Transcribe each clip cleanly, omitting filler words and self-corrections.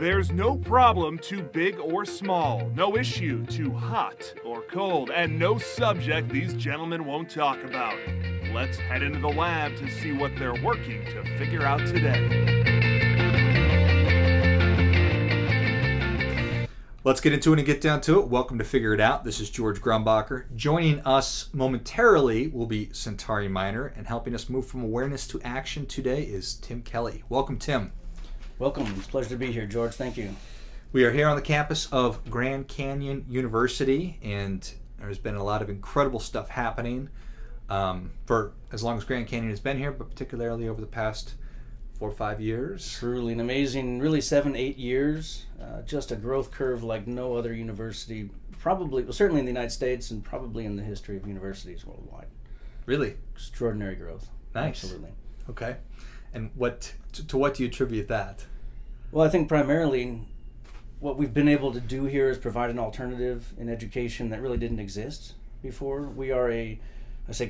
There's no problem too big or small, no issue too hot or cold, and no subject these gentlemen won't talk about. Let's head into the lab to see what they're working to figure out today. Let's get into it and get down to it. Welcome to Figure It Out. This is George Grumbacher. Joining us momentarily will be Centauri Minor, and helping us move from awareness to action today is Tim Kelley. Welcome, Tim. Welcome. It's a pleasure to be here, George. Thank you. We are here on the campus of Grand Canyon University, and there's been a lot of incredible stuff happening for as long as Grand Canyon has been here, but particularly over the past 4 or 5 years. Truly an amazing, really 7-8 years. Just a growth curve like no other university, certainly in the United States and probably in the history of universities worldwide. Really? Extraordinary growth. Nice. Absolutely. Okay. And to what do you attribute that? Well, I think primarily what we've been able to do here is provide an alternative in education that really didn't exist before. We are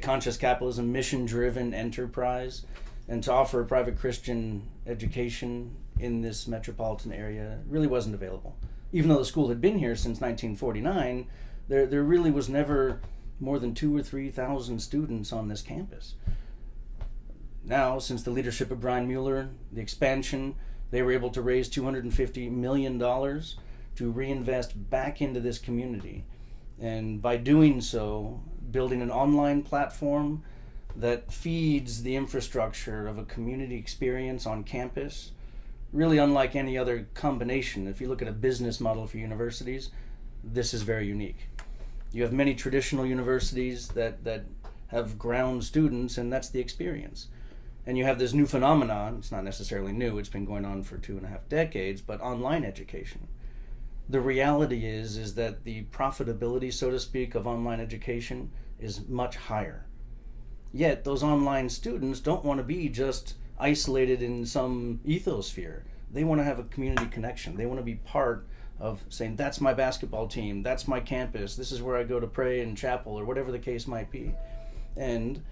conscious capitalism, mission-driven enterprise. And to offer a private Christian education in this metropolitan area really wasn't available. Even though the school had been here since 1949, there really was never more than 2,000 or 3,000 students on this campus. Now, since the leadership of Brian Mueller, the expansion, they were able to raise $250 million to reinvest back into this community. And by doing so, building an online platform that feeds the infrastructure of a community experience on campus, really unlike any other combination. If you look at a business model for universities, this is very unique. You have many traditional universities that have ground students, and that's the experience. And you have this new phenomenon, it's not necessarily new, it's been going on for 2.5 decades, but online education. The reality is that the profitability, so to speak, of online education is much higher. Yet those online students don't want to be just isolated in some ethosphere. They want to have a community connection. They want to be part of saying, that's my basketball team, that's my campus, this is where I go to pray in chapel, or whatever the case might be. And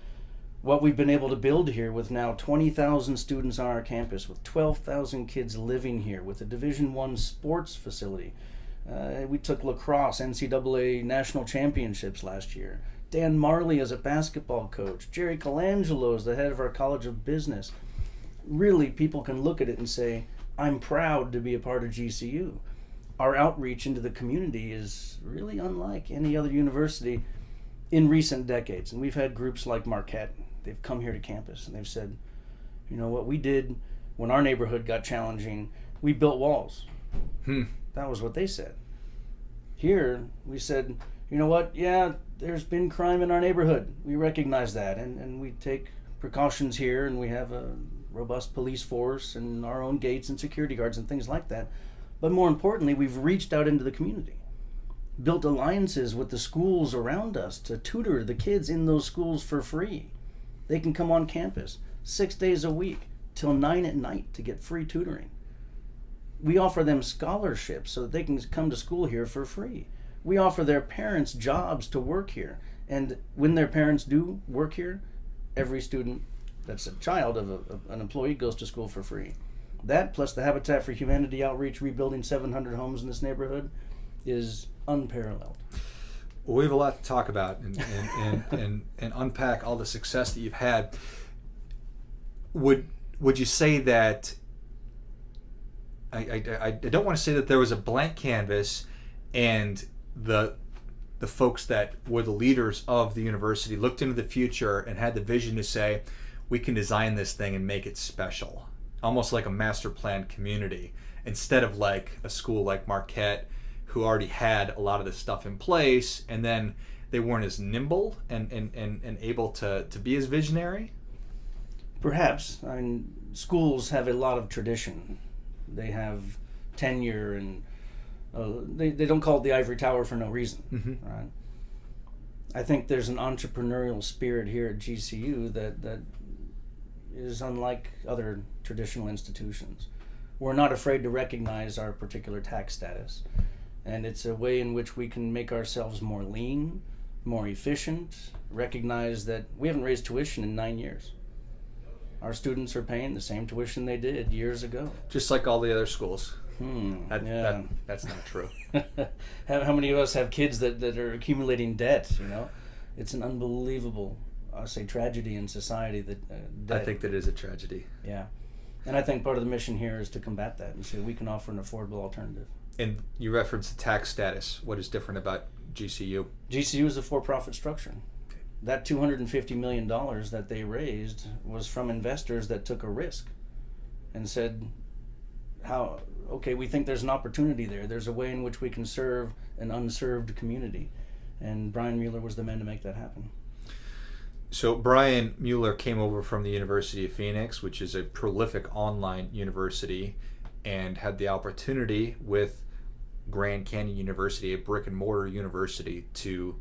what we've been able to build here with now 20,000 students on our campus, with 12,000 kids living here, with a Division I sports facility. We took lacrosse, NCAA national championships last year. Dan Marley as a basketball coach. Jerry Colangelo is the head of our College of Business. Really, people can look at it and say, I'm proud to be a part of GCU. Our outreach into the community is really unlike any other university in recent decades. And we've had groups like Marquette. They've come here to campus and they've said, you know what we did when our neighborhood got challenging, we built walls. That was what they said. Here, we said, you know what, yeah, there's been crime in our neighborhood. We recognize that, and we take precautions here, and we have a robust police force and our own gates and security guards and things like that. But more importantly, we've reached out into the community, built alliances with the schools around us to tutor the kids in those schools for free. They can come on campus 6 days a week till 9 at night to get free tutoring. We offer them scholarships so that they can come to school here for free. We offer their parents jobs to work here. And when their parents do work here, every student that's a child of an employee goes to school for free. That, plus the Habitat for Humanity outreach, rebuilding 700 homes in this neighborhood, is unparalleled. Well, we have a lot to talk about and unpack all the success that you've had. Would you say that, I don't want to say that there was a blank canvas and the folks that were the leaders of the university looked into the future and had the vision to say, we can design this thing and make it special, almost like a master plan community, instead of like a school like Marquette, who already had a lot of this stuff in place, and then they weren't as nimble and able to be as visionary? Perhaps. I mean, schools have a lot of tradition. They have tenure, and they don't call it the ivory tower for no reason, right? I think there's an entrepreneurial spirit here at GCU that is unlike other traditional institutions. We're not afraid to recognize our particular tax status, and it's a way in which we can make ourselves more lean, more efficient, recognize that we haven't raised tuition in 9 years. Our students are paying the same tuition they did years ago. Just like all the other schools. That's not true. How many of us have kids that are accumulating debt? It's an unbelievable, I say, tragedy in society that debt. I think that is a tragedy. Yeah, and I think part of the mission here is to combat that and say we can offer an affordable alternative. And you referenced the tax status. What is different about GCU? GCU is a for-profit structure. That $250 million that they raised was from investors that took a risk and said, we think there's an opportunity there. There's a way in which we can serve an unserved community. And Brian Mueller was the man to make that happen. So Brian Mueller came over from the University of Phoenix, which is a prolific online university, and had the opportunity with Grand Canyon University, a brick and mortar university, to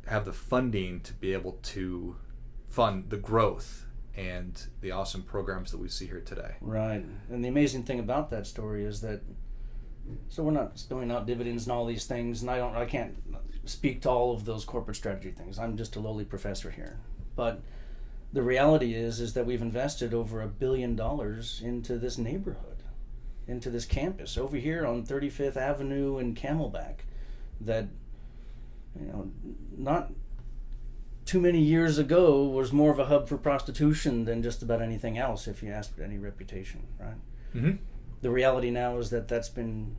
have the funding to be able to fund the growth and the awesome programs that we see here today. Right. And the amazing thing about that story is that, so we're not spilling out dividends and all these things, and I can't speak to all of those corporate strategy things. I'm just a lowly professor here. But the reality is that we've invested over $1 billion into this neighborhood, into this campus over here on 35th Avenue in Camelback, that not too many years ago was more of a hub for prostitution than just about anything else, if you ask any reputation, right? Mm-hmm. The reality now is that that's been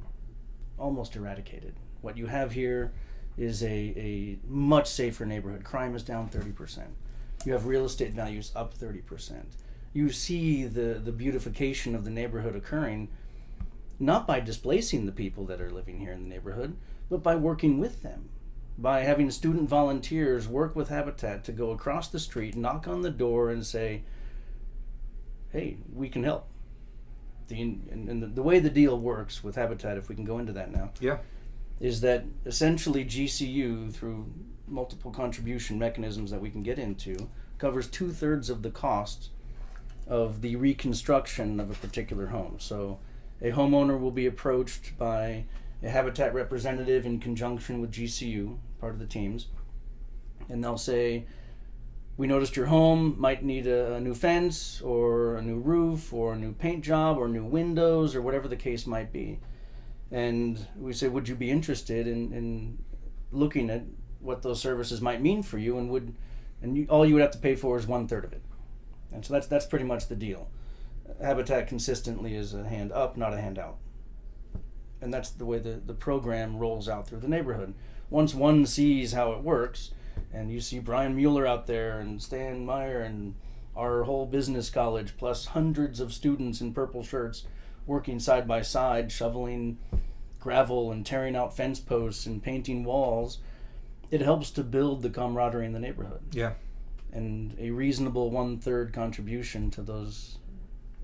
almost eradicated. What you have here is a much safer neighborhood. Crime is down 30%. You have real estate values up 30%. You see the beautification of the neighborhood occurring not by displacing the people that are living here in the neighborhood, but by working with them, by having student volunteers work with Habitat to go across the street, knock on the door, and say, hey, we can help. The way the deal works with Habitat, if we can go into that now, is that essentially GCU, through multiple contribution mechanisms that we can get into, covers 2/3 of the cost of the reconstruction of a particular home. So a homeowner will be approached by a Habitat representative in conjunction with GCU, part of the teams, and they'll say, we noticed your home might need a new fence or a new roof or a new paint job or new windows or whatever the case might be. And we say, would you be interested in looking at what those services might mean for you, and all you would have to pay for is 1/3 of it. And so that's pretty much the deal. Habitat consistently is a hand up, not a hand out. And that's the way the program rolls out through the neighborhood. Once one sees how it works, and you see Brian Mueller out there and Stan Meyer and our whole business college, plus hundreds of students in purple shirts working side by side, shoveling gravel and tearing out fence posts and painting walls, it helps to build the camaraderie in the neighborhood. Yeah. And a reasonable 1/3 contribution to those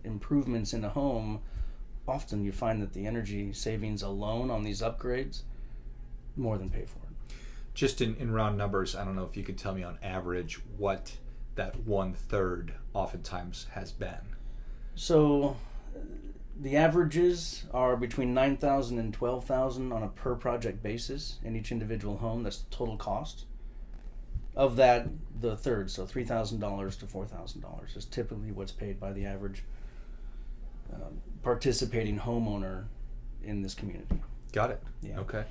improvements in a home, often you find that the energy savings alone on these upgrades more than pay for it. Just in round numbers, I don't know if you could tell me on average what that 1/3 oftentimes has been. So the averages are between $9,000 and $12,000 on a per project basis in each individual home. That's the total cost. Of that, the third, so $3,000 to $4,000 is typically what's paid by the average participating homeowner in this community. Got it. Yeah. Okay.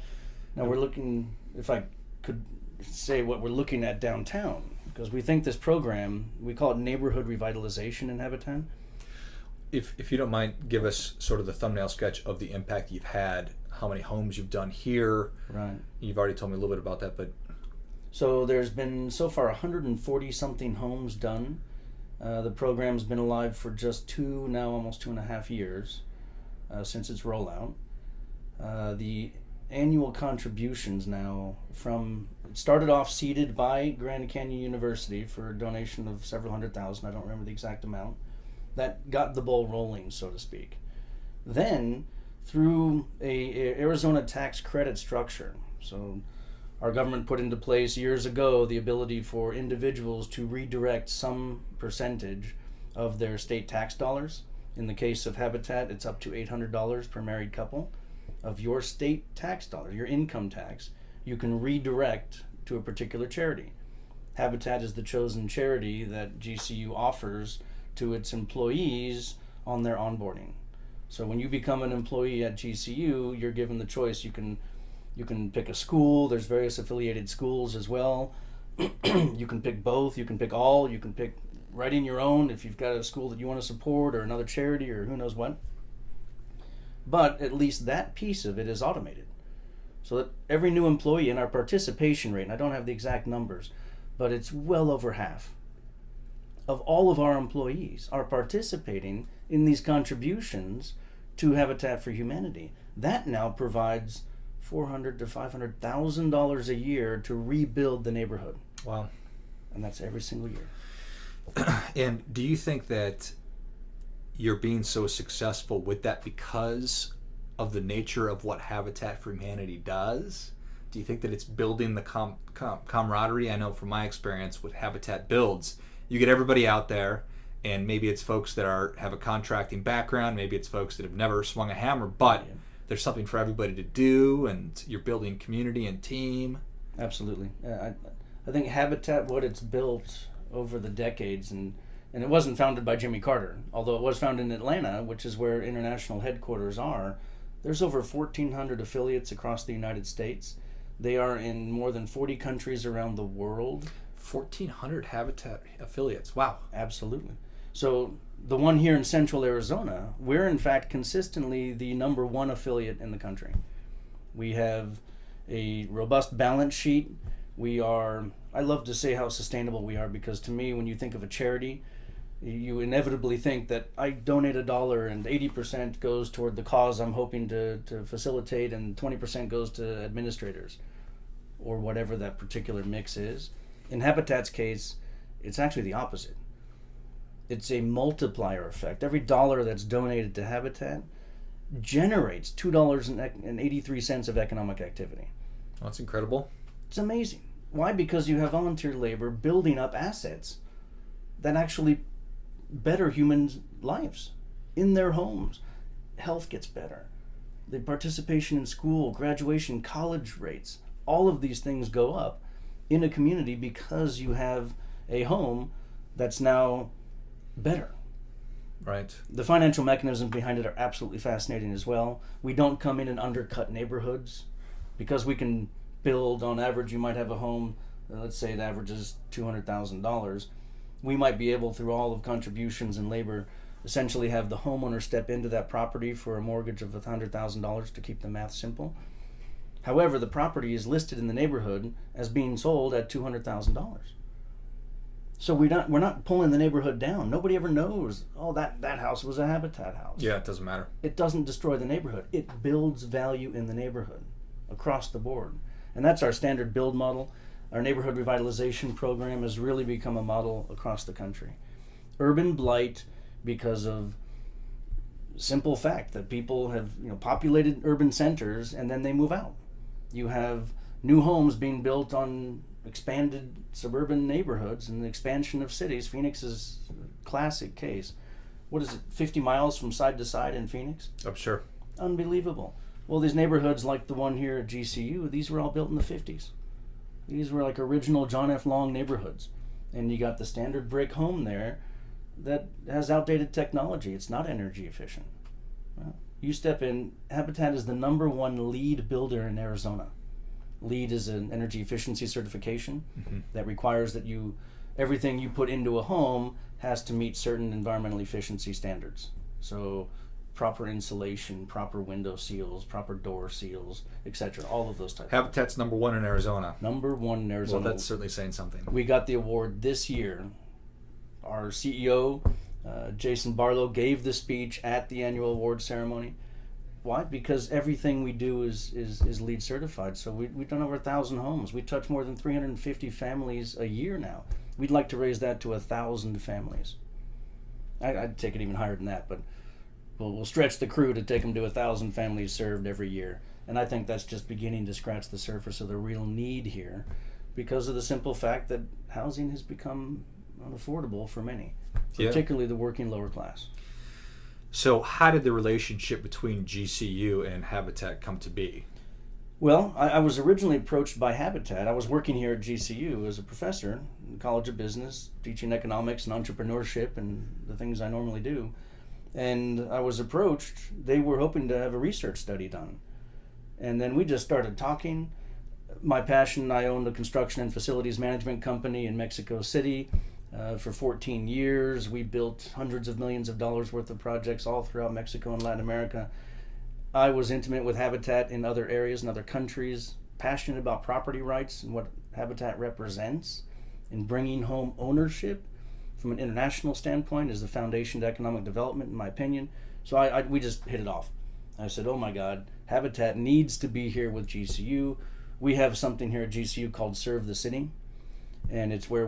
Now we're looking, if I could say what we're looking at downtown, because we think this program, we call it neighborhood revitalization in Habitat. If you don't mind, give us sort of the thumbnail sketch of the impact you've had, how many homes you've done here. Right. You've already told me a little bit about that, but... So there's been so far 140 something homes done. The program's been alive for just almost 2.5 years since its rollout. The annual contributions now it started off seeded by Grand Canyon University for a donation of several $100,000, I don't remember the exact amount. That got the ball rolling, so to speak. Then, through a Arizona tax credit structure, so our government put into place years ago the ability for individuals to redirect some percentage of their state tax dollars. In the case of Habitat, it's up to $800 per married couple of your state tax dollar, your income tax, you can redirect to a particular charity. Habitat is the chosen charity that GCU offers to its employees on their onboarding. So when you become an employee at GCU, you're given the choice. You can pick a school. There's various affiliated schools as well. You can pick both. You can pick all. You can pick writing your own if you've got a school that you want to support or another charity or who knows what. But at least that piece of it is automated. So that every new employee in our participation rate, and I don't have the exact numbers, but it's well over half of all of our employees are participating in these contributions to Habitat for Humanity. That now provides $400,000 to $500,000 a year to rebuild the neighborhood. Wow. And that's every single year. And do you think that you're being so successful with that because of the nature of what Habitat for Humanity does? Do you think that it's building the camaraderie? I know from my experience what Habitat builds, you get everybody out there, and maybe it's folks that have a contracting background, maybe it's folks that have never swung a hammer, but there's something for everybody to do, and you're building community and team. Absolutely. I think Habitat, what it's built over the decades, and it wasn't founded by Jimmy Carter, although it was founded in Atlanta, which is where international headquarters are. There's over 1,400 affiliates across the United States. They are in more than 40 countries around the world. 1,400 Habitat affiliates. Wow. Absolutely. So the one here in Central Arizona, we're in fact consistently the number one affiliate in the country. We have a robust balance sheet. I love to say how sustainable we are, because to me, when you think of a charity, you inevitably think that I donate $1 and 80% goes toward the cause I'm hoping to facilitate, and 20% goes to administrators or whatever that particular mix is. In Habitat's case, it's actually the opposite. It's a multiplier effect. Every dollar that's donated to Habitat generates $2.83 of economic activity. That's incredible. It's amazing. Why? Because you have volunteer labor building up assets that actually better humans' lives in their homes. Health gets better. The participation in school, graduation, college rates, all of these things go up in a community because you have a home that's now better. Right. The financial mechanisms behind it are absolutely fascinating as well. We don't come in and undercut neighborhoods because we can build, on average, you might have a home, let's say it averages $200,000. We might be able, through all of contributions and labor, essentially have the homeowner step into that property for a mortgage of $100,000 to keep the math simple. However, the property is listed in the neighborhood as being sold at $200,000. So we're not pulling the neighborhood down. Nobody ever knows, oh, that house was a Habitat house. Yeah, it doesn't matter. It doesn't destroy the neighborhood. It builds value in the neighborhood across the board. And that's our standard build model. Our neighborhood revitalization program has really become a model across the country. Urban blight, because of simple fact that people have populated urban centers and then they move out. You have new homes being built on expanded suburban neighborhoods and the expansion of cities. Phoenix is a classic case. What is it, 50 miles from side to side in Phoenix? I'm sure. Unbelievable. Well, these neighborhoods like the one here at GCU, these were all built in the 50s. These were like original John F. Long neighborhoods. And you got the standard brick home there that has outdated technology. It's not energy efficient. Well, you step in, Habitat is the number one LEED builder in Arizona. LEED is an energy efficiency certification that requires that everything you put into a home has to meet certain environmental efficiency standards. So proper insulation, proper window seals, proper door seals, etc. All of those types. Habitat's number one in Arizona. Number one in Arizona. Well, that's certainly saying something. We got the award this year. Our CEO, Jason Barlow, gave the speech at the annual award ceremony. Why? Because everything we do is LEED certified. So we've done over 1,000 homes. We touch more than 350 families a year now. We'd like to raise that to 1,000 families. I'd take it even higher than that, but we'll stretch the crew to take them to 1,000 families served every year. And I think that's just beginning to scratch the surface of the real need here, because of the simple fact that housing has become unaffordable for many, particularly the working lower class. So how did the relationship between GCU and Habitat come to be? Well, I was originally approached by Habitat. I was working here at GCU as a professor in the College of Business, teaching economics and entrepreneurship and the things I normally do. And I was approached. They were hoping to have a research study done. And then we just started talking. My passion, I owned a construction and facilities management company in Mexico City for 14 years. We built hundreds of millions of dollars worth of projects all throughout Mexico and Latin America. I was intimate with Habitat in other areas and other countries, passionate about property rights and what Habitat represents, and bringing home ownership from an international standpoint is the foundation to economic development, in my opinion. So we just hit it off. I said, oh my God, Habitat needs to be here with GCU. We have something here at GCU called Serve the City, and it's where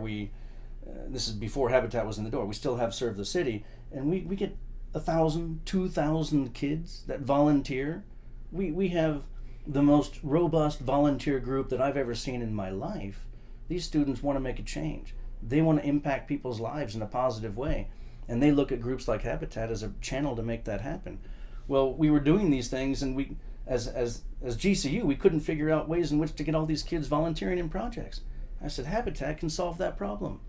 this is before Habitat was in the door. We still have Serve the City, and we get 1,000, 2,000 kids that volunteer. We have the most robust volunteer group that I've ever seen in my life. These students want to make a change. They want to impact people's lives in a positive way, and they look at groups like Habitat as a channel to make that happen. Well, we were doing these things, and we, as GCU, we couldn't figure out ways in which to get all these kids volunteering in projects. I said, Habitat can solve that problem.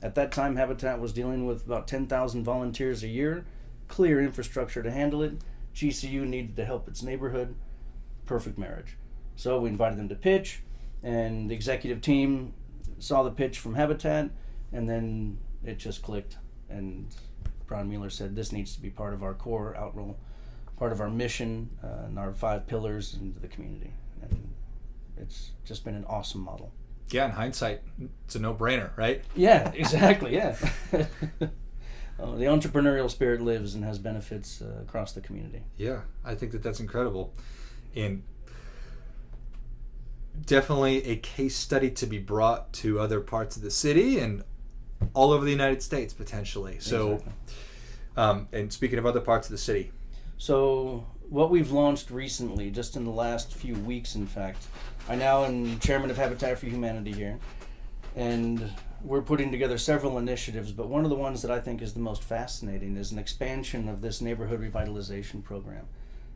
At that time, Habitat was dealing with about 10,000 volunteers a year, clear infrastructure to handle it. GCU needed to help its neighborhood. Perfect marriage. So we invited them to pitch, and the executive team saw the pitch from Habitat, and then it just clicked, and Brian Mueller said this needs to be part of our core outroll, part of our mission and our 5 pillars into the community. And it's just been an awesome model. Yeah, in hindsight, it's a no-brainer, right? Yeah, exactly, yeah. The entrepreneurial spirit lives and has benefits across the community. Yeah, I think that's incredible. And definitely a case study to be brought to other parts of the city and all over the United States, potentially. So, exactly. And speaking of other parts of the city. So what we've launched recently, just in the last few weeks, in fact, I now am chairman of Habitat for Humanity here, and we're putting together several initiatives, but one of the ones that I think is the most fascinating is an expansion of this neighborhood revitalization program.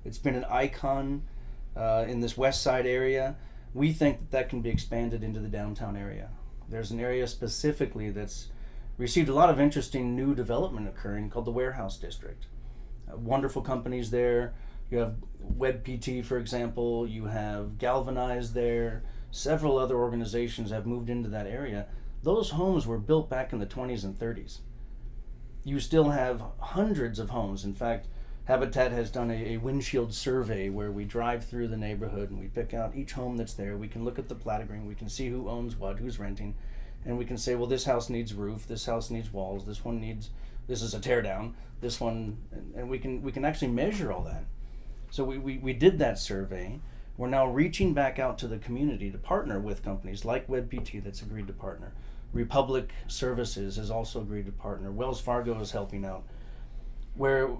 It's been an icon in this West Side area. We think that can be expanded into the downtown area. There's an area specifically that's received a lot of interesting new development occurring called the Warehouse District. Wonderful companies there. You have WebPT, for example. You have Galvanize there. Several other organizations have moved into that area. Those homes were built back in the 20s and 30s. You still have hundreds of homes. In fact, Habitat has done a windshield survey where we drive through the neighborhood and we pick out each home that's there. We can look at the plat agreement. We can see who owns what, who's renting, and we can say, well, this house needs roof, this house needs walls, this is a tear down, this one, and we can actually measure all that. So we did that survey. We're now reaching back out to the community to partner with companies like WebPT that's agreed to partner. Republic Services has also agreed to partner. Wells Fargo is helping out. Where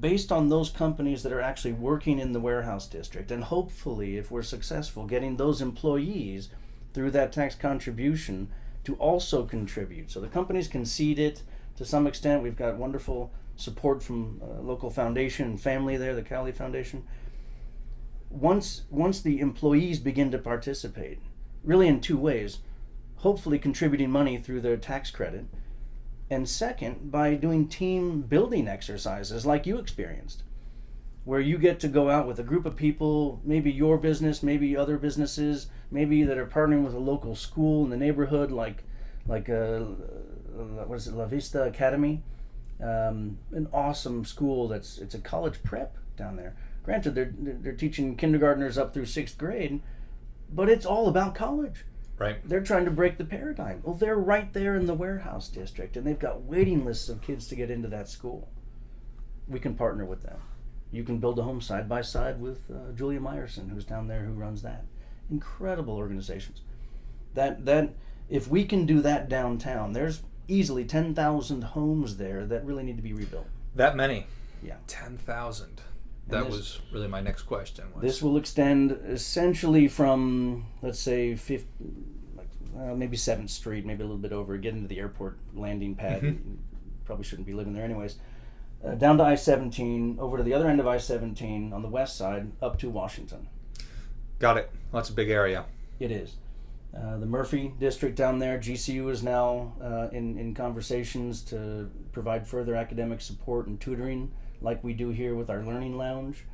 based on those companies that are actually working in the warehouse district, and hopefully, if we're successful, getting those employees through that tax contribution to also contribute. So the companies can seed it to some extent. We've got wonderful support from a local foundation and family there, the Kelley Foundation. Once the employees begin to participate, really in 2 ways, hopefully contributing money through their tax credit, and second, by doing team building exercises like you experienced, where you get to go out with a group of people, maybe your business, maybe other businesses, maybe that are partnering with a local school in the neighborhood, like what is it, La Vista Academy, an awesome school it's a college prep down there. Granted, they're teaching kindergartners up through 6th grade, but it's all about college. Right. They're trying to break the paradigm. Well, they're right there in the warehouse district, and they've got waiting lists of kids to get into that school. We can partner with them. You can build a home side by side with Julia Meyerson, who's down there, who runs that. Incredible organizations. That if we can do that downtown, there's easily 10,000 homes there that really need to be rebuilt. That many? Yeah. 10,000. That was really my next question. This will extend essentially from, let's say, maybe 7th Street, maybe a little bit over, get into the airport landing pad. Mm-hmm. You probably shouldn't be living there anyways. Down to I-17, over to the other end of I-17 on the west side, up to Washington. Got it. Well, that's a big area. It is. The Murphy district down there, GCU is now in conversations to provide further academic support and tutoring like we do here with our Learning Lounge.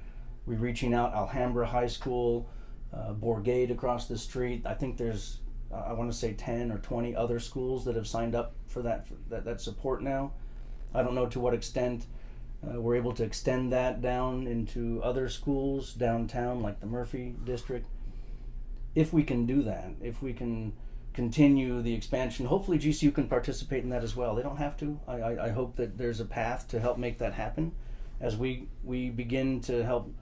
We're reaching out Alhambra High School, Bourgade across the street. I think there's, I want to say 10 or 20 other schools that have signed up for that support now. I don't know to what extent we're able to extend that down into other schools downtown like the Murphy district. If we can do that, if we can continue the expansion, hopefully GCU can participate in that as well. They don't have to. I hope that there's a path to help make that happen as we begin to help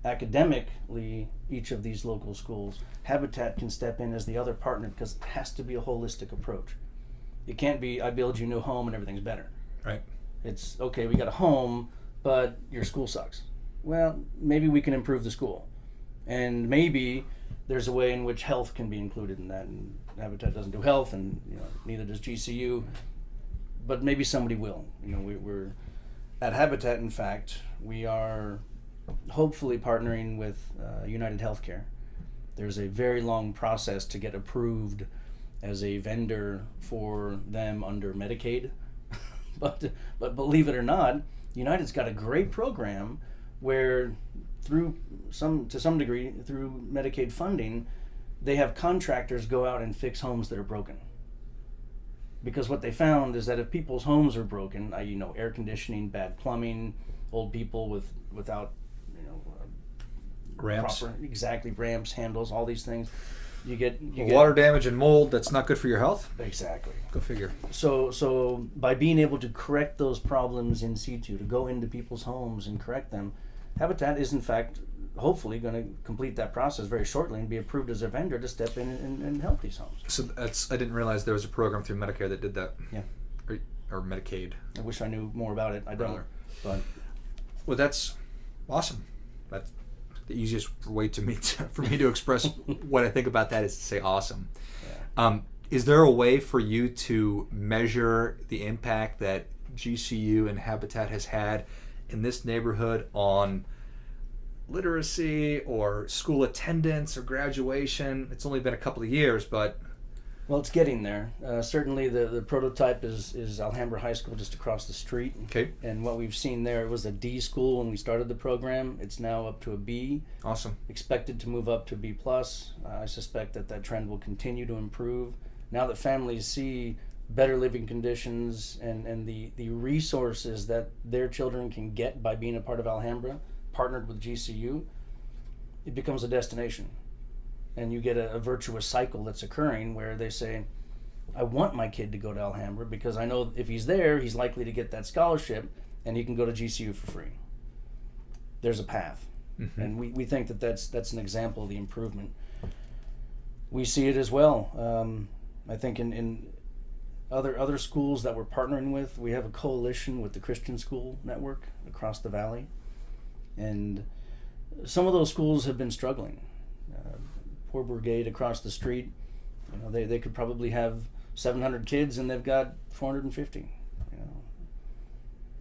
academically each of these local schools. Habitat can step in as the other partner because it has to be a holistic approach. It can't be, I build you a new home and everything's better. Right. It's, okay, we got a home, but your school sucks. Well, maybe we can improve the school. And maybe there's a way in which health can be included in that. And Habitat doesn't do health, and neither does GCU. But maybe somebody will. We're at Habitat, in fact, we are hopefully partnering with United Healthcare. There's a very long process to get approved as a vendor for them under Medicaid. But believe it or not, United's got a great program where to some degree through Medicaid funding, they have contractors go out and fix homes that are broken. Because what they found is that if people's homes are broken, i.e., air conditioning, bad plumbing, old people without ramps, ramps, handles, all these things, you get water damage and mold. That's not good for your health. Exactly. Go figure. So by being able to correct those problems in situ, to go into people's homes and correct them, Habitat is in fact hopefully going to complete that process very shortly and be approved as a vendor to step in and help these homes. So I didn't realize there was a program through Medicare that did that. Yeah. Or Medicaid. I wish I knew more about it. I don't. But well, that's awesome. That's the easiest way for me to express what I think about that is to say awesome. Yeah. Is there a way for you to measure the impact that GCU and Habitat has had in this neighborhood on literacy or school attendance or graduation? It's only been a couple of years, but well, it's getting there. Certainly the prototype is Alhambra High School just across the street. Okay. And what we've seen there, it was a D school when we started the program. It's now up to a B. Awesome. Expected to move up to B+. I suspect that trend will continue to improve. Now that families see better living conditions and the resources that their children can get by being a part of Alhambra, partnered with GCU, it becomes a destination. And you get a virtuous cycle that's occurring where they say, I want my kid to go to Alhambra because I know if he's there, he's likely to get that scholarship and he can go to GCU for free. There's a path. Mm-hmm. And we think that's an example of the improvement. We see it as well. I think in other schools that we're partnering with, we have a coalition with the Christian School Network across the valley. And some of those schools have been struggling. Poor Brigade across the street, they could probably have 700 kids and they've got 450.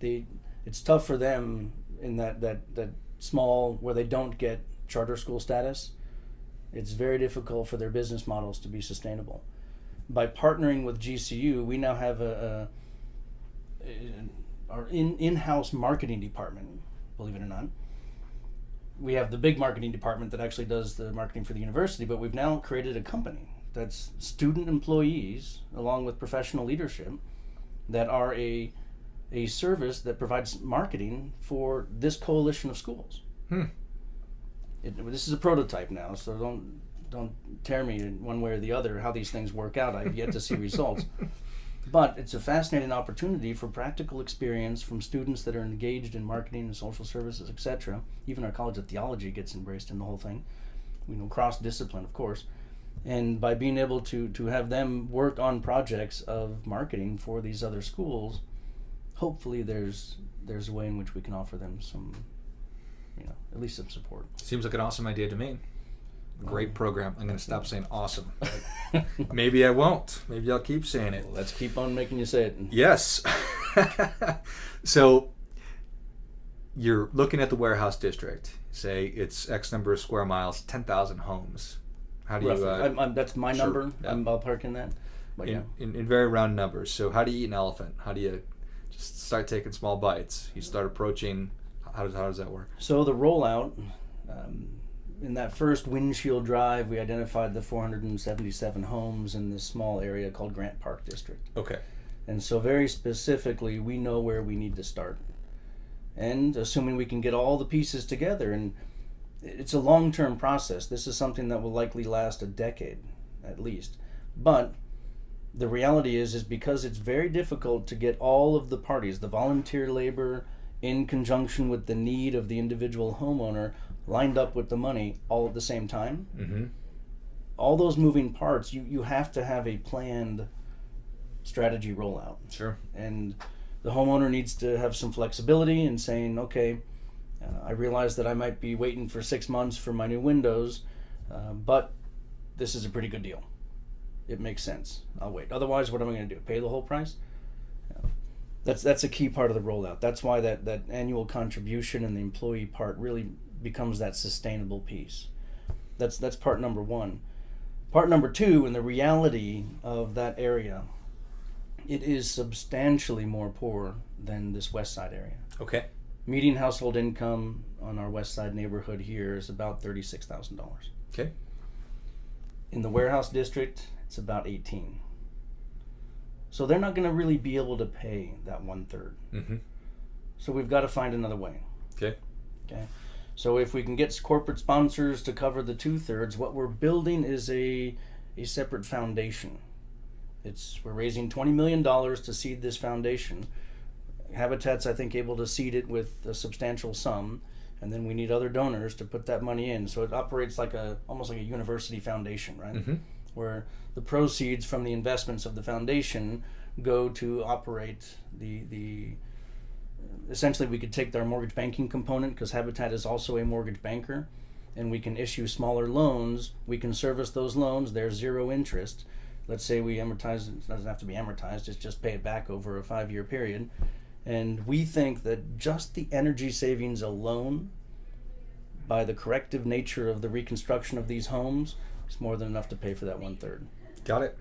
It's tough for them in that small, where they don't get charter school status. It's very difficult for their business models to be sustainable. By partnering with GCU, we now have our in-house marketing department, believe it or not. We have the big marketing department that actually does the marketing for the university, but we've now created a company that's student employees along with professional leadership that are a service that provides marketing for this coalition of schools. This is a prototype now, so don't tear me in one way or the other how these things work out. I've yet to see results. But it's a fascinating opportunity for practical experience from students that are engaged in marketing and social services, etc. Even our College of Theology gets embraced in the whole thing. Cross-discipline, of course. And by being able to have them work on projects of marketing for these other schools, hopefully there's a way in which we can offer them some, at least some support. Seems like an awesome idea to me. Great program. I'm going to stop saying awesome. Maybe I won't. Maybe I'll keep saying it. Let's keep on making you say it. Yes. So you're looking at the warehouse district. Say it's X number of square miles, 10,000 homes. How do you? Roughly. That's my Sure, number. yeah. I'm ballparking that. But yeah. In very round numbers. So how do you eat an elephant? How do you just start taking small bites? You start approaching. How does that work? So the rollout, in that first windshield drive, we identified the 477 homes in this small area called Grant Park District. Okay. And so very specifically, we know where we need to start. And assuming we can get all the pieces together, and it's a long-term process. This is something that will likely last a decade, at least. But the reality is because it's very difficult to get all of the parties, the volunteer labor, in conjunction with the need of the individual homeowner, lined up with the money all at the same time. Mm-hmm. All those moving parts, you have to have a planned strategy rollout. Sure. And the homeowner needs to have some flexibility in saying, okay, I realize that I might be waiting for 6 months for my new windows, but this is a pretty good deal. It makes sense. I'll wait. Otherwise, what am I going to do? Pay the whole price? That's a key part of the rollout. That's why that annual contribution and the employee part really becomes that sustainable piece. That's part number one. Part number two, and the reality of that area, it is substantially more poor than this west side area. Okay. Median household income on our west side neighborhood here is about $36,000. Okay. In the warehouse district, it's about 18. So they're not going to really be able to pay that 1/3. Mm-hmm. So we've got to find another way. Okay. Okay. So if we can get corporate sponsors to cover the 2/3, what we're building is a separate foundation. We're raising $20 million to seed this foundation. Habitat's, I think, able to seed it with a substantial sum, and then we need other donors to put that money in. So it operates almost like a university foundation, right? Mm-hmm. Where the proceeds from the investments of the foundation go to operate the essentially we could take our mortgage banking component, because Habitat is also a mortgage banker, and we can issue smaller loans. We can service those loans. They're zero interest. Let's say we amortize, it doesn't have to be amortized, it's just pay it back over a 5-year period. And we think that just the energy savings alone, by the corrective nature of the reconstruction of these homes, is more than enough to pay for that 1/3. Got it.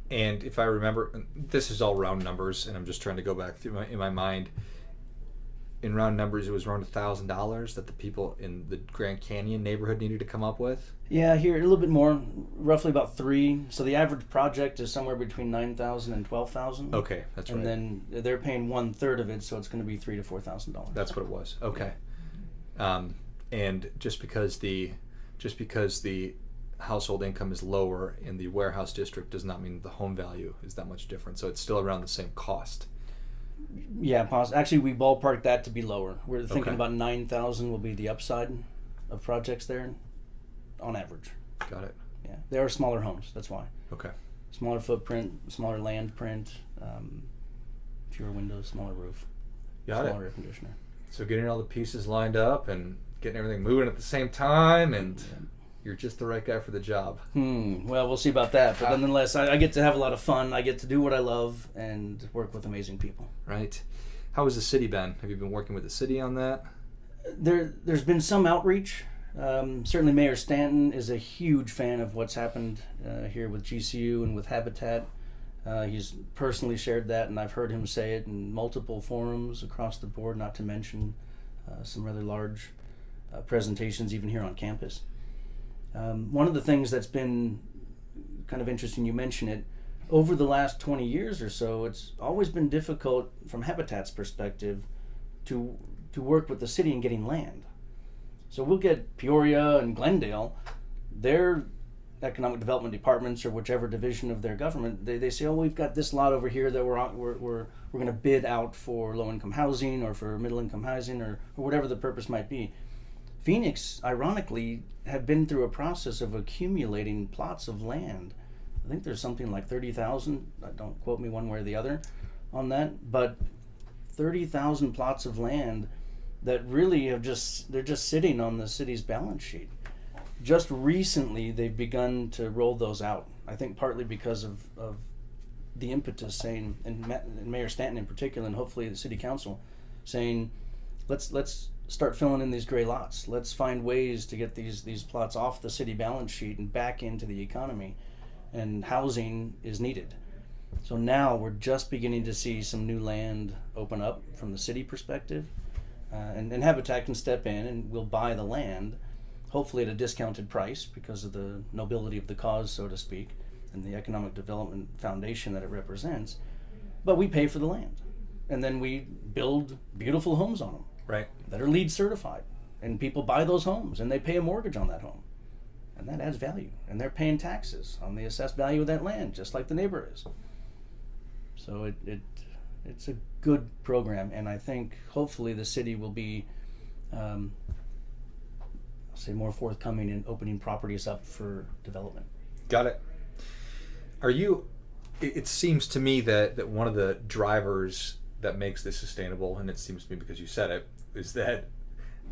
And if I remember, this is all round numbers, and I'm just trying to go back through in my mind. In round numbers, it was around $1,000 that the people in the Grand Canyon neighborhood needed to come up with. Yeah, here a little bit more, roughly about 3. So the average project is somewhere between $9,000 and $12,000. Okay, that's right. And then they're paying 1/3 of it, so it's going to be $3,000 to $4,000. That's what it was. Okay. And just because the household income is lower in the warehouse district does not mean the home value is that much different. So it's still around the same cost. Yeah, actually we ballparked that to be lower. We're thinking Okay. about 9,000 will be the upside of projects there, on average. Got it. Yeah, they are smaller homes. That's why. Okay. Smaller footprint, smaller land print, fewer windows, smaller roof, Got smaller it. air conditioner. So getting all the pieces lined up and getting everything moving at the same time, and you're just the right guy for the job. Well, we'll see about that. But nonetheless, I get to have a lot of fun. I get to do what I love and work with amazing people. Right. How has the city been? Have you been working with the city on that? There's been some outreach. Certainly Mayor Stanton is a huge fan of what's happened here with GCU and with Habitat. He's personally shared that, and I've heard him say it in multiple forums across the board, not to mention some rather large presentations even here on campus. One of the things that's been kind of interesting, you mentioned it, over the last 20 years or so, it's always been difficult from Habitat's perspective to work with the city in getting land. So we'll get Peoria and Glendale, their economic development departments or whichever division of their government, they say, oh, we've got this lot over here that we're going to bid out for low-income housing or for middle-income housing or whatever the purpose might be. Phoenix, ironically, have been through a process of accumulating plots of land. I think there's something like 30,000, don't quote me one way or the other on that, but 30,000 plots of land that really they're just sitting on the city's balance sheet. Just recently, they've begun to roll those out. I think partly because of the impetus saying, and Mayor Stanton in particular, and hopefully the city council, saying, let's start filling in these gray lots. Let's find ways to get these plots off the city balance sheet and back into the economy. And housing is needed. So now we're just beginning to see some new land open up from the city perspective. And Habitat can step in and we'll buy the land, hopefully at a discounted price because of the nobility of the cause, so to speak, and the economic development foundation that it represents. But we pay for the land. And then we build beautiful homes on them. Right. That are LEED certified. And people buy those homes and they pay a mortgage on that home. And that adds value. And they're paying taxes on the assessed value of that land, just like the neighbor is. So it's a good program. And I think hopefully the city will be, I'll say, more forthcoming in opening properties up for development. Got it. It seems to me that one of the drivers that makes this sustainable, and it seems to me because you said it, is that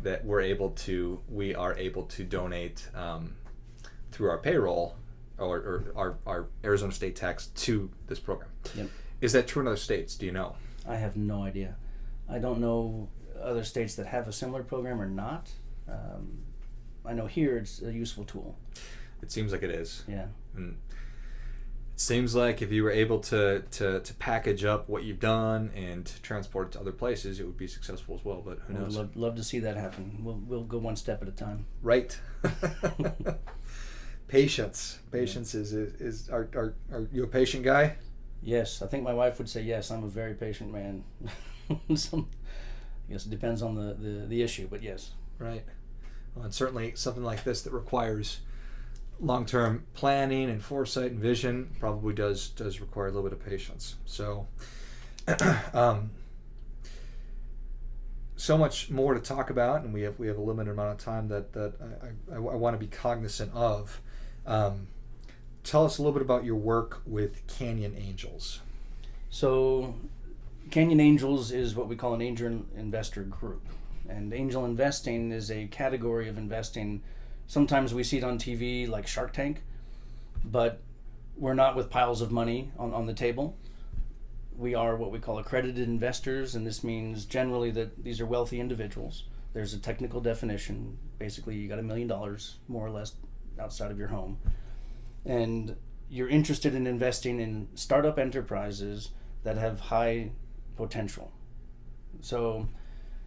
we are able to donate through our payroll or our Arizona state tax to this program. Yep. Is that true in other states? Do you know? I have no idea. I don't know other states that have a similar program or not. I know here it's a useful tool. It seems like it is. Yeah. And it seems like if you were able to package up what you've done and transport it to other places, it would be successful as well. But who knows? I'd love to see that happen. We'll go one step at a time. Right. Patience is are you a patient guy? Yes, I think my wife would say yes. I'm a very patient man. I guess it depends on the issue, but yes. Right. Well, and certainly something like this that requires long-term planning and foresight and vision probably does require a little bit of patience. So so much more to talk about, and we have a limited amount of time that I want to be cognizant of. Tell us a little bit about your work with Canyon Angels. So Canyon Angels is what we call an angel investor group. And angel investing is a category of investing. Sometimes we see it on TV like Shark Tank, but we're not with piles of money on the table. We are what we call accredited investors, and this means generally that these are wealthy individuals. There's a technical definition. Basically, you got $1 million, more or less, outside of your home. And you're interested in investing in startup enterprises that have high potential. So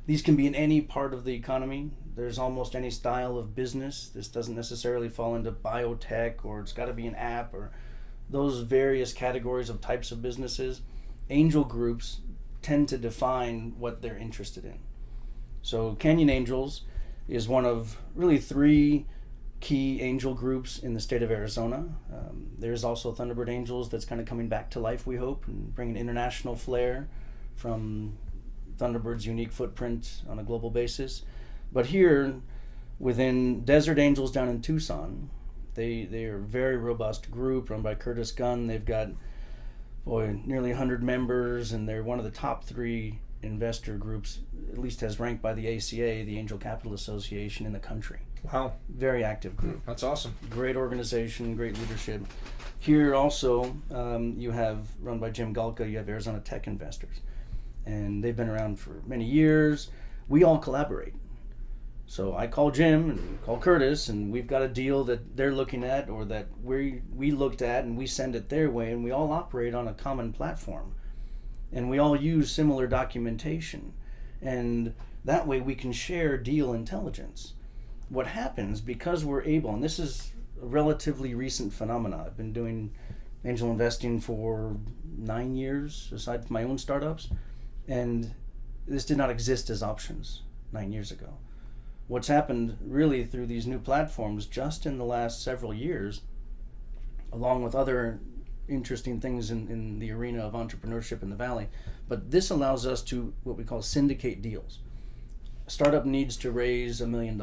these can be in any part of the economy. There's almost any style of business. This doesn't necessarily fall into biotech, or it's got to be an app, or those various categories of types of businesses. Angel groups tend to define what they're interested in. So Canyon Angels is one of really 3 key angel groups in the state of Arizona. There's also Thunderbird Angels that's kind of coming back to life, we hope, and bringing international flair from Thunderbird's unique footprint on a global basis. But here, within Desert Angels down in Tucson, they are a very robust group run by Curtis Gunn. They've got nearly 100 members, and they're one of the top 3 investor groups, at least as ranked by the ACA, the Angel Capital Association, in the country. Wow. Very active group. That's awesome. Great organization, great leadership. Here also, you have, run by Jim Galka, you have Arizona Tech Investors. And they've been around for many years. We all collaborate. So I call Jim and call Curtis, and we've got a deal that they're looking at or that we looked at, and we send it their way, and we all operate on a common platform. And we all use similar documentation. And that way we can share deal intelligence. What happens, because we're able, and this is a relatively recent phenomenon. I've been doing angel investing for 9 years, aside from my own startups, and this did not exist as options 9 years ago. What's happened really through these new platforms just in the last several years, along with other interesting things in the arena of entrepreneurship in the Valley, but this allows us to what we call syndicate deals. A startup needs to raise $1 million.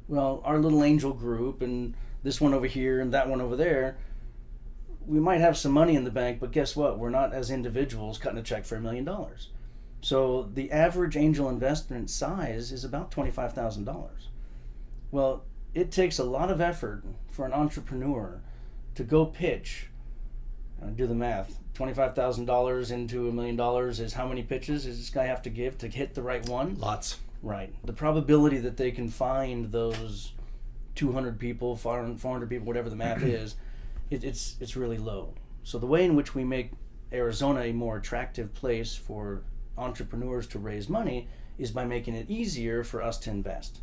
Well, our little angel group and this one over here and that one over there, we might have some money in the bank, but guess what? We're not, as individuals, cutting a check for $1 million. So the average angel investment size is about $25,000. Well, it takes a lot of effort for an entrepreneur to go pitch. Do the math. $25,000 into $1 million is how many pitches does this guy have to give to hit the right one? Lots. Right. The probability that they can find those 200 people, 400 people, whatever the math is, it's really low. So the way in which we make Arizona a more attractive place for entrepreneurs to raise money is by making it easier for us to invest.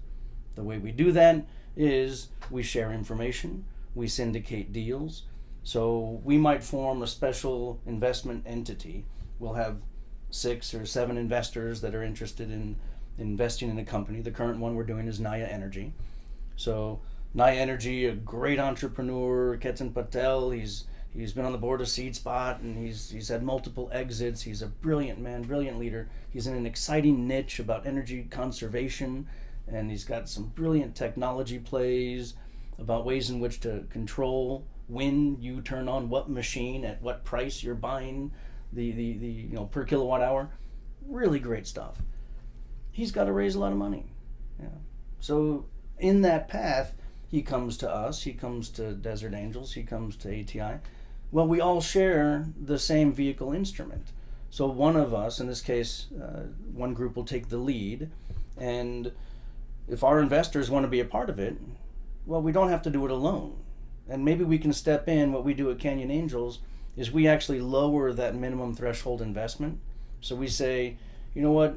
The way we do that is we share information, we syndicate deals. So we might form a special investment entity. We'll have 6 or 7 investors that are interested in investing in a company. The current one we're doing is Naya Energy. So Naya Energy, a great entrepreneur, Ketan Patel, he's been on the board of Seed Spot, and he's had multiple exits. He's a brilliant man, brilliant leader. He's in an exciting niche about energy conservation, and he's got some brilliant technology plays about ways in which to control when you turn on what machine at what price you're buying the per kilowatt hour. Really great stuff. He's got to raise a lot of money. Yeah. So in that path, he comes to us, he comes to Desert Angels, he comes to ATI. Well, we all share the same vehicle instrument. So one of us, in this case, one group will take the lead, and if our investors want to be a part of it, well, we don't have to do it alone. And maybe we can step in. What we do at Canyon Angels is we actually lower that minimum threshold investment. So we say, you know what,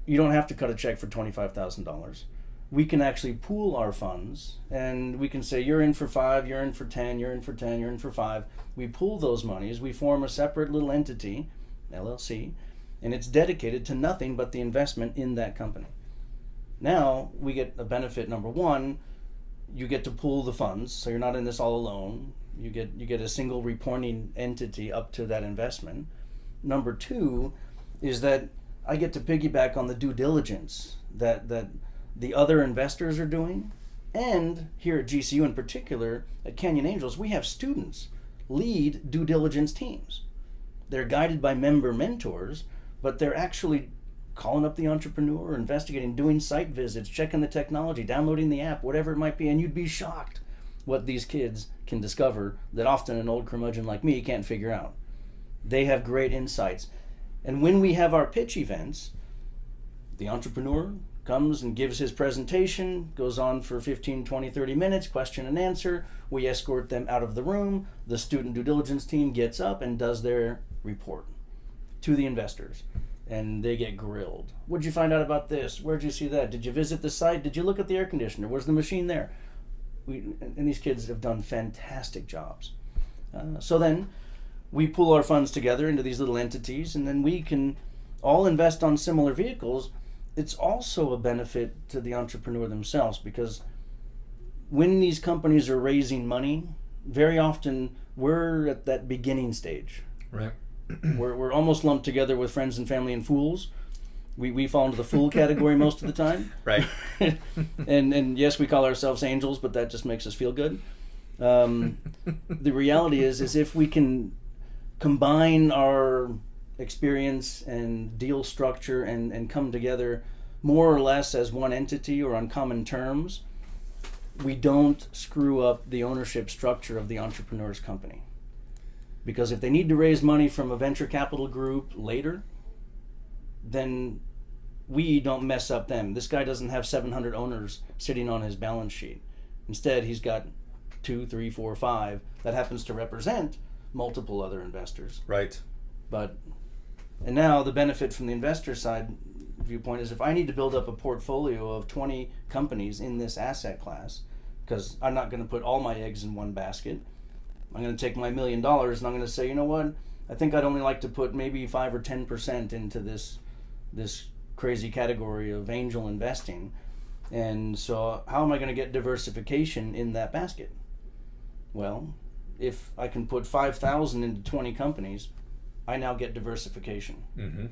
you don't have to cut a check for $25,000. We can actually pool our funds, and we can say, you're in for 5, you're in for 10, you're in for 10, you're in for 5. We pool those monies, we form a separate little entity, LLC, and it's dedicated to nothing but the investment in that company. Now we get a benefit. Number one, you get to pool the funds, so you're not in this all alone. You get a single reporting entity up to that investment. Number two is that I get to piggyback on the due diligence that the other investors are doing. And here at GCU in particular, at Canyon Angels, we have students lead due diligence teams. They're guided by member mentors, but they're actually calling up the entrepreneur, investigating, doing site visits, checking the technology, downloading the app, whatever it might be. And you'd be shocked what these kids can discover that often an old curmudgeon like me can't figure out. They have great insights. And when we have our pitch events, the entrepreneur comes and gives his presentation, goes on for 15, 20, 30 minutes, question and answer. We escort them out of the room. The student due diligence team gets up and does their report to the investors. And they get grilled. What'd you find out about this? Where'd you see that? Did you visit the site? Did you look at the air conditioner? Was the machine there? And these kids have done fantastic jobs. So then we pool our funds together into these little entities, and then we can all invest on similar vehicles. It's also a benefit to the entrepreneur themselves, because when these companies are raising money, very often we're at that beginning stage. Right. We're almost lumped together with friends and family and fools. We fall into the fool category most of the time. Right. and yes, we call ourselves angels, but that just makes us feel good. The reality is if we can combine our experience and deal structure and come together more or less as one entity or on common terms, we don't screw up the ownership structure of the entrepreneur's company. Because if they need to raise money from a venture capital group later, then we don't mess up them. This guy doesn't have 700 owners sitting on his balance sheet. Instead, he's got 2, 3, 4, 5 that happens to represent multiple other investors. Right. And now the benefit from the investor side viewpoint is if I need to build up a portfolio of 20 companies in this asset class, because I'm not going to put all my eggs in one basket, I'm going to take my $1 million and I'm going to say, you know what, I think I'd only like to put maybe 5 or 10% into this crazy category of angel investing. And so how am I going to get diversification in that basket? Well, if I can put 5,000 into 20 companies, I now get diversification. Mm-hmm.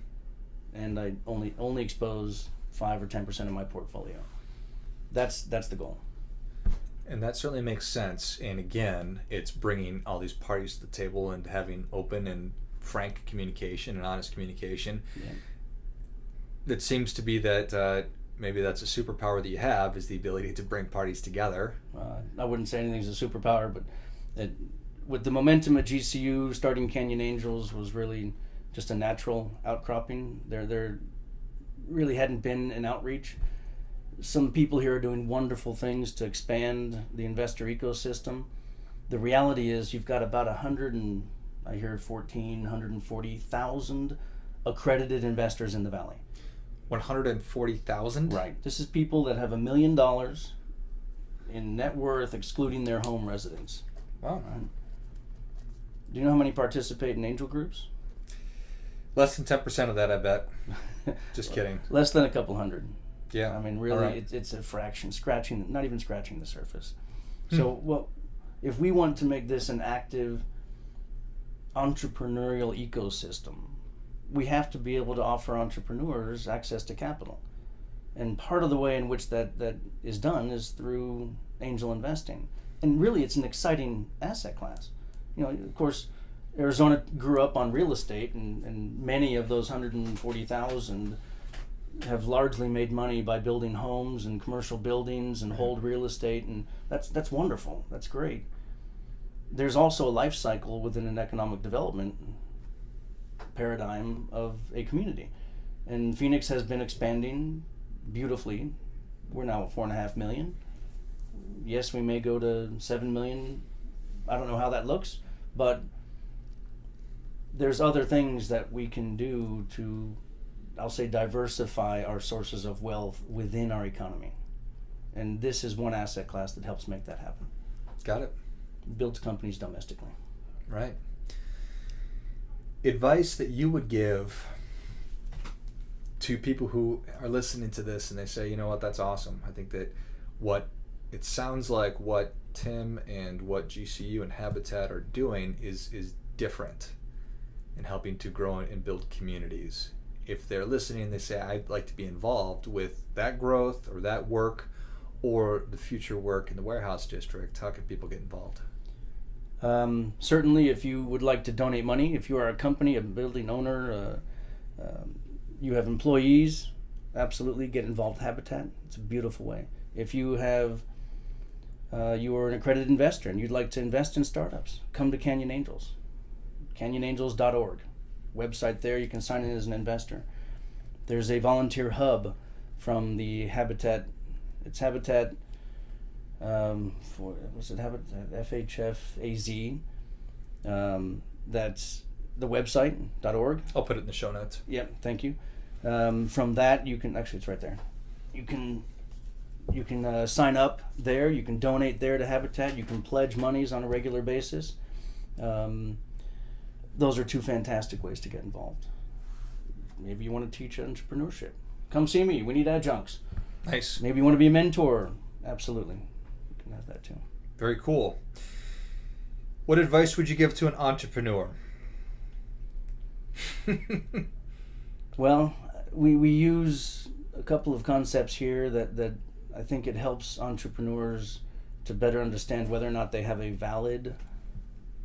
And I only expose 5 or 10% of my portfolio. That's the goal. And that certainly makes sense. And again, it's bringing all these parties to the table and having open and frank communication and honest communication. Yeah. It seems to be that maybe that's a superpower that you have, is the ability to bring parties together. I wouldn't say anything's a superpower, but with the momentum at GCU, starting Canyon Angels was really just a natural outcropping. really hadn't been an outreach. Some people here are doing wonderful things to expand the investor ecosystem. The reality is you've got about 140,000 accredited investors in the Valley. 140,000? Right. This is people that have $1 million in net worth excluding their home residence. Wow. Right. Do you know how many participate in angel groups? Less than 10% of that, I bet. Just kidding. Less than a couple hundred. Yeah. I mean, really, Right. it's a fraction, not even scratching the surface. So, if we want to make this an active entrepreneurial ecosystem, we have to be able to offer entrepreneurs access to capital. And part of the way in which that is done is through angel investing. And really, it's an exciting asset class. Of course, Arizona grew up on real estate, and many of those 140,000 have largely made money by building homes and commercial buildings and hold real estate, and that's wonderful. That's great. There's also a life cycle within an economic development paradigm of a community, and Phoenix has been expanding beautifully. We're now at 4.5 million. Yes, we may go to 7 million. I don't know how that looks, but there's other things that we can do to, I'll say, diversify our sources of wealth within our economy. And this is one asset class that helps make that happen. Got it. Builds companies domestically. Right. Advice that you would give to people who are listening to this and they say, you know what, that's awesome. I think that it sounds like what Tim and what GCU and Habitat are doing is different in helping to grow and build communities. If they're listening and they say, I'd like to be involved with that growth or that work or the future work in the warehouse district, how can people get involved? Certainly, if you would like to donate money, if you are a company, a building owner, you have employees, absolutely get involved with Habitat. It's a beautiful way. If you have, you are an accredited investor and you'd like to invest in startups, come to Canyon Angels, canyonangels.org. Website there, you can sign in as an investor. There's a volunteer hub from the Habitat. It's Habitat. FHFAZ. That's the website.org. I'll put it in the show notes. Yep, thank you. From that, you can actually, it's right there. You can sign up there. You can donate there to Habitat. You can pledge monies on a regular basis. Those are two fantastic ways to get involved. Maybe you want to teach entrepreneurship. Come see me. We need adjuncts. Nice. Maybe you want to be a mentor. Absolutely. You can have that too. Very cool. What advice would you give to an entrepreneur? Well, we use a couple of concepts here that I think it helps entrepreneurs to better understand whether or not they have a valid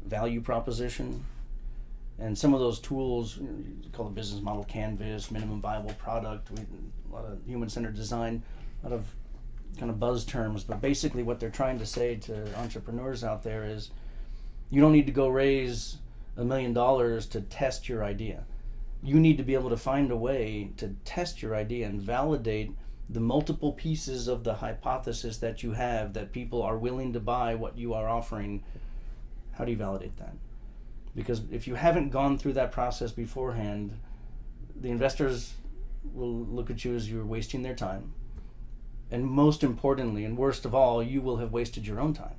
value proposition. And some of those tools, you call the business model canvas, minimum viable product, a lot of human-centered design, a lot of kind of buzz terms, but basically what they're trying to say to entrepreneurs out there is you don't need to go raise $1 million to test your idea. You need to be able to find a way to test your idea and validate the multiple pieces of the hypothesis that you have that people are willing to buy what you are offering. How do you validate that? Because if you haven't gone through that process beforehand, the investors will look at you as you're wasting their time. And most importantly, and worst of all, you will have wasted your own time.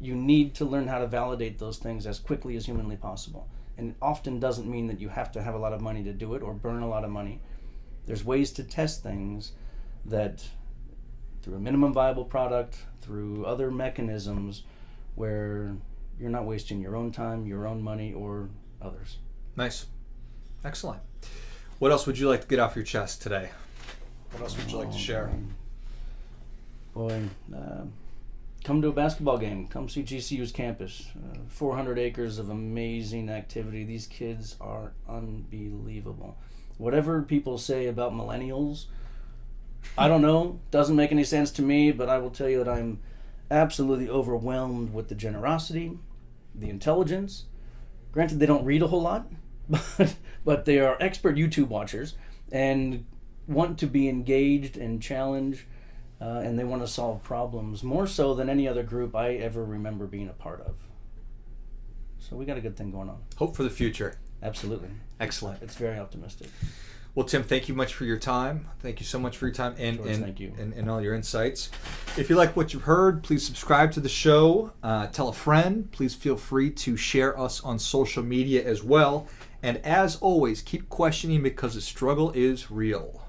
You need to learn how to validate those things as quickly as humanly possible. And it often doesn't mean that you have to have a lot of money to do it or burn a lot of money. There's ways to test things that, through a minimum viable product, through other mechanisms, where you're not wasting your own time, your own money, or others. Nice. Excellent. What else would you like to get off your chest today? What else would you like to share? Come to a basketball game. Come see GCU's campus. 400 acres of amazing activity. These kids are unbelievable. Whatever people say about millennials, I don't know. Doesn't make any sense to me, but I will tell you that I'm absolutely overwhelmed with the generosity, the intelligence. Granted, they don't read a whole lot, but they are expert YouTube watchers and want to be engaged and challenged, and they want to solve problems more so than any other group I ever remember being a part of. So we got a good thing going on. Hope for the future. Absolutely. Excellent. It's very optimistic. Well, Tim, thank you much for your time. Thank you so much for your time and George, thank you. And all your insights. If you like what you've heard, please subscribe to the show. Tell a friend. Please feel free to share us on social media as well. And as always, keep questioning because the struggle is real.